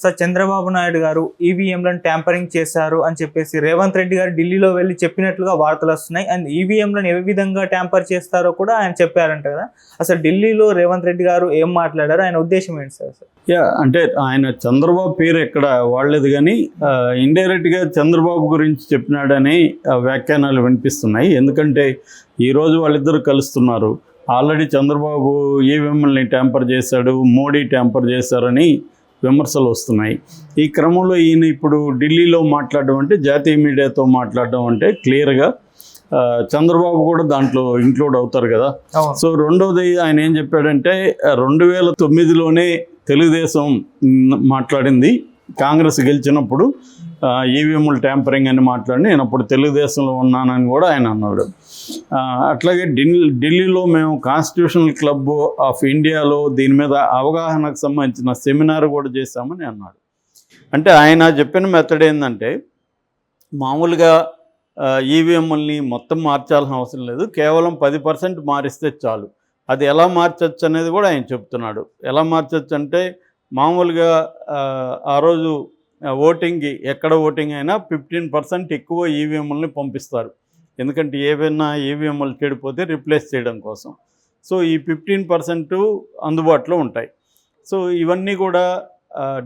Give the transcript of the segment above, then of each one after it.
Sir Chandrababu Naidu గారు ఈవీఎంలను tampering చేశారు అని చెప్పేసి రేవంత్ రెడ్డి గారు ఢిల్లీలో వెళ్ళి చెప్పినట్లుగా వార్తలు వస్తున్నాయి. అండ్ ఈవీఎంలను ఏ విధంగా ట్యాంపర్ చేస్తారో కూడా ఆయన చెప్పారంట కదా. అసలు ఢిల్లీలో రేవంత్ రెడ్డి గారు ఏం మాట్లాడారు, ఆయన ఉద్దేశం ఏంటి సార్? అంటే ఆయన చంద్రబాబు పేరు ఎక్కడ వాడలేదు, కానీ ఇండైరెక్ట్గా చంద్రబాబు గురించి చెప్పినాడని వ్యాఖ్యానాలు వినిపిస్తున్నాయి. ఎందుకంటే ఈరోజు వాళ్ళిద్దరు కలుస్తున్నారు. ఆల్రెడీ చంద్రబాబు ఈవీఎంలని ట్యాంపర్ చేశాడు, మోడీ ట్యాంపర్ చేశారని విమర్శలు వస్తున్నాయి. ఈ క్రమంలో ఈయన ఇప్పుడు ఢిల్లీలో మాట్లాడడం అంటే, జాతీయ మీడియాతో మాట్లాడడం అంటే క్లియర్గా చంద్రబాబు కూడా దాంట్లో ఇంక్లూడ్ అవుతారు కదా. సో రెండవది ఆయన ఏం చెప్పాడంటే, 2009లోనే తెలుగుదేశం మాట్లాడింది, కాంగ్రెస్ గెలిచినప్పుడు ఈవీఎంలు ట్యాంపరింగ్ అని మాట్లాడి నేను అప్పుడు తెలుగుదేశంలో ఉన్నానని కూడా ఆయన అన్నాడు. అట్లాగే ఢిల్లీలో మేము కాన్స్టిట్యూషనల్ క్లబ్ ఆఫ్ ఇండియాలో దీని మీద అవగాహనకు సంబంధించిన సెమినార్ కూడా చేశామని అన్నాడు. అంటే ఆయన చెప్పిన మెథడ్ ఏంటంటే, మామూలుగా ఈవీఎంలని మొత్తం మార్చాల్సిన అవసరం లేదు, కేవలం 10% మారిస్తే చాలు. అది ఎలా మార్చచ్చు అనేది కూడా ఆయన చెప్తున్నాడు. ఎలా మార్చచ్చు అంటే, మామూలుగా ఆ రోజు ఓటింగ్కి ఎక్కడ ఓటింగ్ అయినా 15% ఎక్కువ ఈవీఎంలని పంపిస్తారు. ఎందుకంటే ఏవైనా ఈవీఎంలు చెడిపోతే రిప్లేస్ చేయడం కోసం. సో ఈ 15% అందుబాటులో ఉంటాయి. సో ఇవన్నీ కూడా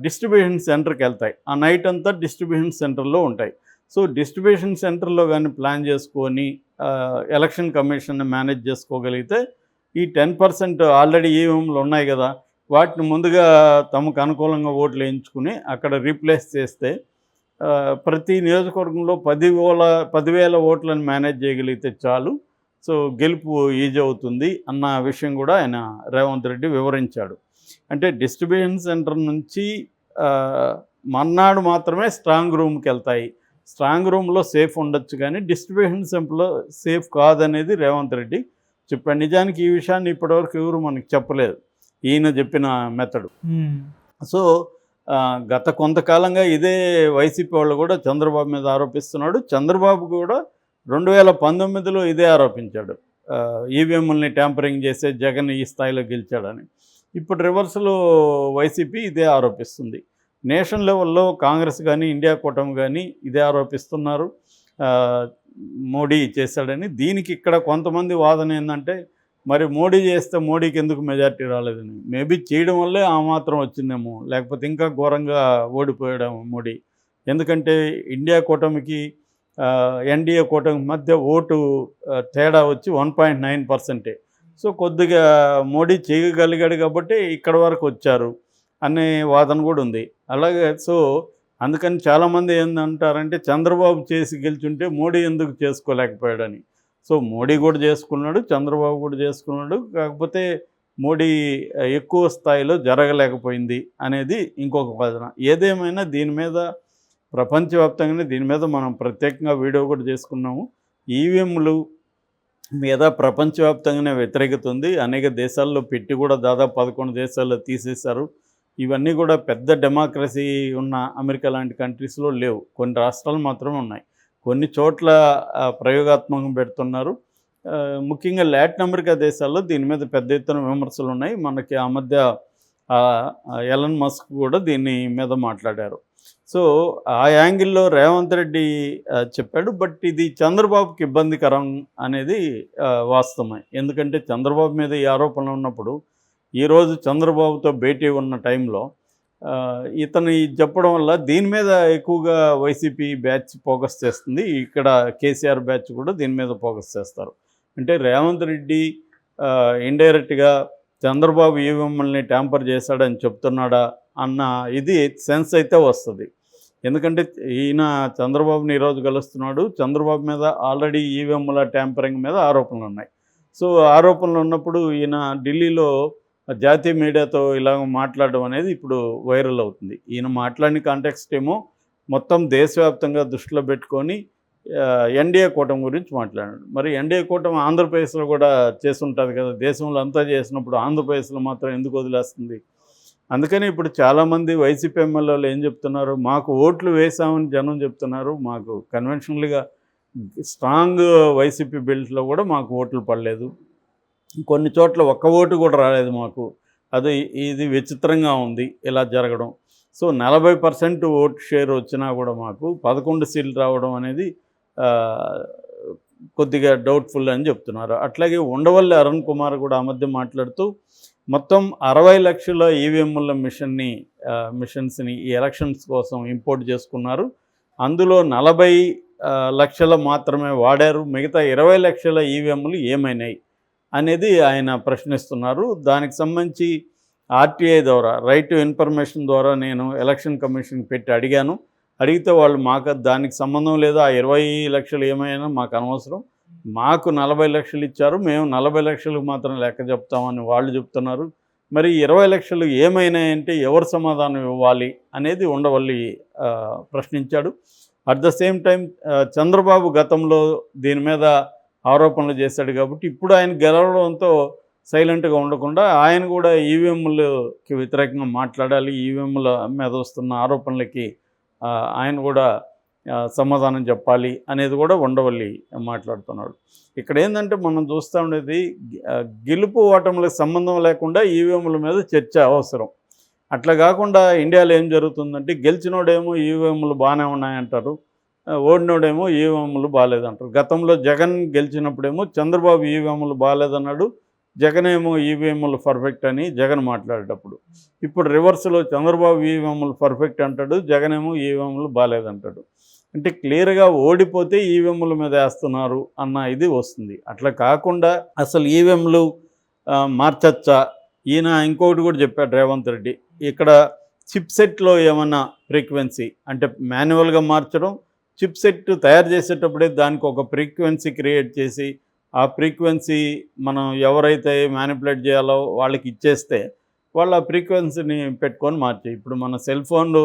డిస్ట్రిబ్యూషన్ సెంటర్కి వెళ్తాయి. ఆ నైట్ అంతా డిస్ట్రిబ్యూషన్ సెంటర్లో ఉంటాయి. సో డిస్ట్రిబ్యూషన్ సెంటర్లో కానీ ప్లాన్ చేసుకొని ఎలక్షన్ కమిషన్ని మేనేజ్ చేసుకోగలిగితే ఈ 10% ఆల్రెడీ ఈవీఎంలు ఉన్నాయి కదా, వాటిని ముందుగా తమకు అనుకూలంగా ఓట్లు వేయించుకుని అక్కడ రీప్లేస్ చేస్తే ప్రతి నియోజకవర్గంలో 10,000 ఓట్లను మేనేజ్ చేయగలిగితే చాలు. సో గెలుపు ఈజీ అవుతుంది అన్న విషయం కూడా ఆయన రేవంత్ రెడ్డి వివరించాడు. అంటే డిస్ట్రిబ్యూషన్ సెంటర్ నుంచి మర్నాడు మాత్రమే స్ట్రాంగ్ రూమ్కి వెళ్తాయి. స్ట్రాంగ్ రూమ్లో సేఫ్ ఉండొచ్చు, కానీ డిస్ట్రిబ్యూషన్ సెంటర్లో సేఫ్ కాదనేది రేవంత్ రెడ్డి చెప్పాడు. నిజానికి ఈ విషయాన్ని ఇప్పటివరకు ఎవరు మనకు చెప్పలేదు, ఈయన చెప్పిన మెథడు. సో గత కొంతకాలంగా ఇదే వైసీపీ వాళ్ళు కూడా చంద్రబాబు మీద ఆరోపిస్తున్నాడు. చంద్రబాబు కూడా 2019లో ఇదే ఆరోపించాడు, ఈవీఎంలని ట్యాంపరింగ్ చేసే జగన్ ఈ స్థాయిలో గెలిచాడని. ఇప్పుడు రివర్స్లో వైసీపీ ఇదే ఆరోపిస్తుంది. నేషనల్ లెవెల్లో కాంగ్రెస్ కానీ ఇండియా కూటమి కానీ ఇదే ఆరోపిస్తున్నారు, మోడీ చేశాడని. దీనికి ఇక్కడ కొంతమంది వాదన ఏంటంటే, మరి మోడీ చేస్తే మోడీకి ఎందుకు మెజార్టీ రాలేదని. మేబీ చేయడం వల్లే ఆ మాత్రం వచ్చిందేమో, లేకపోతే ఇంకా ఘోరంగా ఓడిపోయాడేమో మోడీ. ఎందుకంటే ఇండియా కూటమికి ఎన్డీఏ కూటమి మధ్య ఓటు తేడా వచ్చి 1.9%. సో కొద్దిగా మోడీ చేయగలిగాడు కాబట్టి ఇక్కడ వరకు వచ్చారు అనే వాదన కూడా ఉంది. అలాగే సో అందుకని చాలామంది ఏందంటారంటే, చంద్రబాబు చేసి గెలిచుంటే మోడీ ఎందుకు చేసుకోలేకపోయాడని. సో మోడీ కూడా చేసుకున్నాడు, చంద్రబాబు కూడా చేసుకున్నాడు, కాకపోతే మోడీ ఎక్కువ స్థాయిలో జరగలేకపోయింది అనేది ఇంకొక వాదన. ఏదేమైనా దీని మీద ప్రపంచవ్యాప్తంగానే దీని మీద మనం ప్రత్యేకంగా వీడియో కూడా చేసుకున్నాము. ఈవీఎంలు మీద ప్రపంచవ్యాప్తంగానే వ్యతిరేకత ఉంది. అనేక దేశాల్లో పెట్టి కూడా దాదాపు 11 దేశాల్లో తీసేశారు. ఇవన్నీ కూడా పెద్ద డెమోక్రసీ ఉన్న అమెరికా లాంటి కంట్రీస్లో లేవు, కొన్ని రాష్ట్రాలు మాత్రమే ఉన్నాయి. కొన్ని చోట్ల ప్రయోగాత్మకం పెడుతున్నారు. ముఖ్యంగా లాటిన్ అమెరికా దేశాల్లో దీని మీద పెద్ద ఎత్తున విమర్శలు ఉన్నాయి. మనకి ఆ మధ్య ఎలన్ మస్క్ కూడా దీని మీద మాట్లాడారు. సో ఆ యాంగిల్లో రేవంత్ రెడ్డి చెప్పాడు. బట్ ఇది చంద్రబాబుకి ఇబ్బందికరం అనేది వాస్తవమే. ఎందుకంటే చంద్రబాబు మీద ఈ ఆరోపణలు ఉన్నప్పుడు, ఈరోజు చంద్రబాబుతో భేటీ ఉన్న టైంలో ఇతను చెప్పడం వల్ల దీని మీద ఎక్కువగా వైసీపీ బ్యాచ్ ఫోకస్ చేస్తుంది. ఇక్కడ కేసీఆర్ బ్యాచ్ కూడా దీని మీద ఫోకస్ చేస్తారు. అంటే రేవంత్ రెడ్డి ఇండైరెక్ట్గా చంద్రబాబు ఈవీఎంలని ట్యాంపర్ చేశాడని చెప్తున్నాడా అన్న ఇది సెన్స్ అయితే వస్తుంది. ఎందుకంటే ఈయన చంద్రబాబుని ఈరోజు కలుస్తున్నాడు, చంద్రబాబు మీద ఆల్రెడీ ఈవీఎంల ట్యాంపరింగ్ మీద ఆరోపణలు ఉన్నాయి. సో ఆరోపణలు ఉన్నప్పుడు ఈయన ఢిల్లీలో జాతీయ మీడియాతో ఇలా మాట్లాడడం అనేది ఇప్పుడు వైరల్ అవుతుంది. ఈయన మాట్లాడిన కాంటెక్స్ట్ ఏమో మొత్తం దేశవ్యాప్తంగా దృష్టిలో పెట్టుకొని ఎన్డీఏ కూటమి గురించి మాట్లాడాడు. మరి ఎన్డీఏ కూటమి ఆంధ్రప్రదేశ్లో కూడా చేస్తుంటుంది కదా, దేశంలో అంతా చేసినప్పుడు ఆంధ్రప్రదేశ్లో మాత్రం ఎందుకు వదిలేస్తుంది? అందుకని ఇప్పుడు చాలామంది వైసీపీ ఎమ్మెల్యేలు ఏం చెప్తున్నారు, మాకు ఓట్లు వేసామని జనం చెప్తున్నారు, మాకు కన్వెన్షనల్గా స్ట్రాంగ్ వైసీపీ బెల్ట్లో కూడా మాకు ఓట్లు పడలేదు, కొన్ని చోట్ల ఒక్క ఓటు కూడా రాలేదు మాకు, ఇది విచిత్రంగా ఉంది ఇలా జరగడం. సో 40% ఓటు షేర్ వచ్చినా కూడా మాకు 11 సీట్లు రావడం అనేది ఆ, కొద్దిగా డౌట్ఫుల్ అని చెప్తున్నారు. అట్లాగే ఉండవల్లి అరుణ్ కుమార్ కూడా ఆ మధ్య మాట్లాడుతూ మొత్తం 60 లక్షల ఈవీఎంల మిషన్స్ని ఈ ఎలక్షన్స్ కోసం ఇంపోర్ట్ చేసుకున్నారు. అందులో 40 లక్షల మాత్రమే వాడారు. మిగతా 20 లక్షల ఈవీఎంలు ఏమైనాయి అనేది ఆయన ప్రశ్నిస్తున్నారు. దానికి సంబంధించి ఆర్టీఐ ద్వారా, రైట్ టు ఇన్ఫర్మేషన్ ద్వారా నేను ఎలక్షన్ కమిషన్ పెట్టి అడిగితే వాళ్ళు మాకు దానికి సంబంధం లేదు, ఆ 20 లక్షలు ఏమైనా మాకు అనవసరం, మాకు 40 లక్షలు ఇచ్చారు, మేము 40 లక్షలకు మాత్రం లెక్క చెప్తామని వాళ్ళు చెప్తున్నారు. మరి 20 లక్షలు ఏమైనాయంటే ఎవరు సమాధానం ఇవ్వాలి అనేది ఉండవల్లి ప్రశ్నించాడు. At the same time Chandrababu గతంలో దీని మీద ఆరోపణలు చేశాడు కాబట్టి ఇప్పుడు ఆయన గెలవడంతో సైలెంట్గా ఉండకుండా ఆయన కూడా ఈవీఎంలకి వ్యతిరేకంగా మాట్లాడాలి, ఈవీఎంల మీద వస్తున్న ఆరోపణలకి ఆయన కూడా సమాధానం చెప్పాలి అనేది కూడా ఉండవల్లి మాట్లాడుతున్నాడు. ఇక్కడ ఏంటంటే మనం చూస్తూ ఉండేది గెలుపు ఓటములకు సంబంధం లేకుండా ఈవీఎంల మీద చర్చ అవసరం. అట్లా కాకుండా ఇండియాలో ఏం జరుగుతుందంటే గెలిచినోడేమో ఈవీఎంలు బాగానే ఉన్నాయంటారు, ఓడినోడేమో ఈవీఎంలు బాగాలేదంటారు. గతంలో జగన్ గెలిచినప్పుడేమో చంద్రబాబు ఈవీఎంలు బాగాలేదన్నాడు, జగన్ ఏమో ఈవీఎంలు పర్ఫెక్ట్ అని జగన్ మాట్లాడేటప్పుడు. ఇప్పుడు రివర్స్లో చంద్రబాబు ఈవీఎంలు పర్ఫెక్ట్ అంటాడు, జగన్ ఏమో ఈవీఎంలు బాగాలేదంటాడు. అంటే క్లియర్గా ఓడిపోతే ఈవీఎంల మీద వేస్తున్నారు అన్న ఇది వస్తుంది. అట్లా కాకుండా అసలు ఈవీఎంలు మార్చచ్చా, ఈయన ఇంకొకటి కూడా చెప్పాడు రేవంత్ రెడ్డి, ఇక్కడ చిప్ సెట్లో ఏమన్నా ఫ్రీక్వెన్సీ అంటే మాన్యువల్గా మార్చడం, చిప్ సెట్ తయారు చేసేటప్పుడే దానికి ఒక ఫ్రీక్వెన్సీ క్రియేట్ చేసి ఆ ఫ్రీక్వెన్సీ మనం ఎవరైతే మ్యానిపులేట్ చేయాలో వాళ్ళకి ఇచ్చేస్తే వాళ్ళు ఆ ఫ్రీక్వెన్సీని పెట్టుకొని మార్చాయి. ఇప్పుడు మన సెల్ ఫోన్లు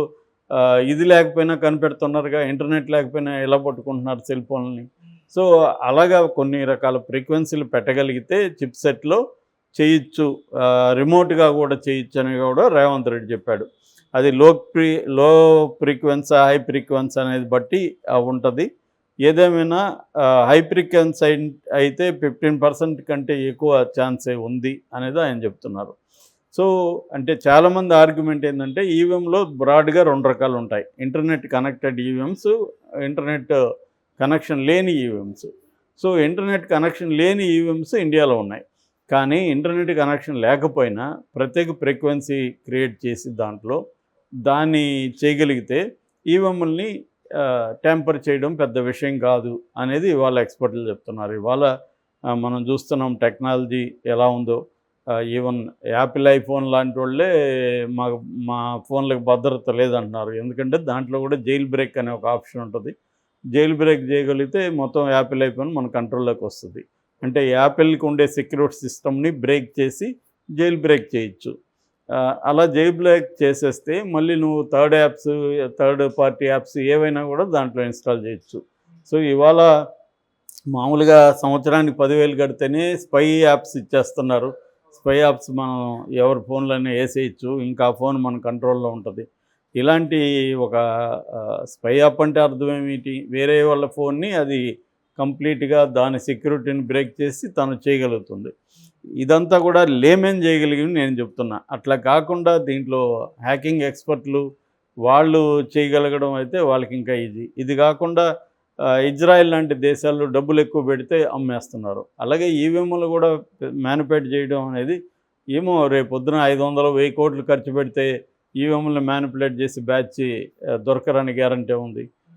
ఇది లేకపోయినా కనిపెడుతున్నారుగా, ఇంటర్నెట్ లేకపోయినా ఎలా పట్టుకుంటున్నారు సెల్ ఫోన్ని. సో అలాగా కొన్ని రకాల ఫ్రీక్వెన్సీలు పెట్టగలిగితే చిప్ సెట్లో చేయొచ్చు, రిమోట్గా కూడా చేయొచ్చు అని కూడా రేవంత్ రెడ్డి చెప్పాడు. అది లో ఫ్రీక్వెన్సీ హై ఫ్రీక్వెన్సీ అనేది బట్టి ఉంటుంది. ఏదేమైనా హై ఫ్రీక్వెన్సీ అయితే 15% కంటే ఎక్కువ ఛాన్సే ఉంది అనేది ఆయన చెప్తున్నారు. సో అంటే చాలామంది ఆర్గ్యుమెంట్ ఏంటంటే ఈవీఎంలో బ్రాడ్గా 2 రకాలు ఉంటాయి, internet connected EVMs, internet connection లేని ఈవీఎంస్. సో ఇంటర్నెట్ కనెక్షన్ లేని ఈవీఎంస్ ఇండియాలో ఉన్నాయి, కానీ ఇంటర్నెట్ కనెక్షన్ లేకపోయినా ప్రత్యేక ఫ్రీక్వెన్సీ క్రియేట్ చేసి దాన్ని చేయగలిగితే ఈవీఎంలని ట్యాంపర్ చేయడం పెద్ద విషయం కాదు అనేది ఇవాళ ఎక్స్పర్ట్లు చెప్తున్నారు. ఇవాళ మనం చూస్తున్నాం టెక్నాలజీ ఎలా ఉందో. ఈవెన్ యాపిల్ ఐఫోన్ లాంటి వాళ్ళే మా ఫోన్లకు భద్రత లేదంటున్నారు. ఎందుకంటే దాంట్లో కూడా జైల్ బ్రేక్ అనే ఒక ఆప్షన్ ఉంటుంది. జైల్ బ్రేక్ చేయగలిగితే మొత్తం యాపిల్ ఐఫోన్ మన కంట్రోల్లోకి వస్తుంది. అంటే యాపిల్కి ఉండే సెక్యూరిటీ సిస్టమ్ని బ్రేక్ చేసి జైల్ బ్రేక్ చేయొచ్చు. అలా జైల్ బ్రేక్ చేసేస్తే మళ్ళీ నువ్వు థర్డ్ పార్టీ యాప్స్ ఏవైనా కూడా దాంట్లో ఇన్స్టాల్ చేయొచ్చు. సో ఇవాళ మామూలుగా సంవత్సరానికి 10,000 కడితేనే స్పై యాప్స్ ఇచ్చేస్తున్నారు. స్పై యాప్స్ మనం ఎవరి ఫోన్లోనే వేసేయచ్చు, ఇంకా ఫోన్ మన కంట్రోల్లో ఉంటుంది. ఇలాంటి ఒక స్పై యాప్ అంటే అర్థం ఏమిటి, వేరే వాళ్ళ ఫోన్ని అది కంప్లీట్గా దాని సెక్యూరిటీని బ్రేక్ చేసి తను చేయగలుగుతుంది. ఇదంతా కూడా లేమేన్ చేయగలిగి నేను చెప్తున్నా. అట్లా కాకుండా దీంట్లో హ్యాకింగ్ ఎక్స్పర్ట్లు వాళ్ళు చేయగలగడం అయితే వాళ్ళకి ఇంకా ఈజీ. ఇది కాకుండా ఇజ్రాయెల్ లాంటి దేశాల్లో డబ్బులు ఎక్కువ పెడితే అమ్మేస్తున్నారు. అలాగే ఈవీఎంలు కూడా మ్యానిపులేట్ చేయడం అనేది ఏమో రేపొద్దున 500-1000 కోట్లు ఖర్చు పెడితే ఈవీఎంలను మ్యానిపులేట్ చేసి బ్యాచ్ దొరకరని గ్యారంటీ ఉంది.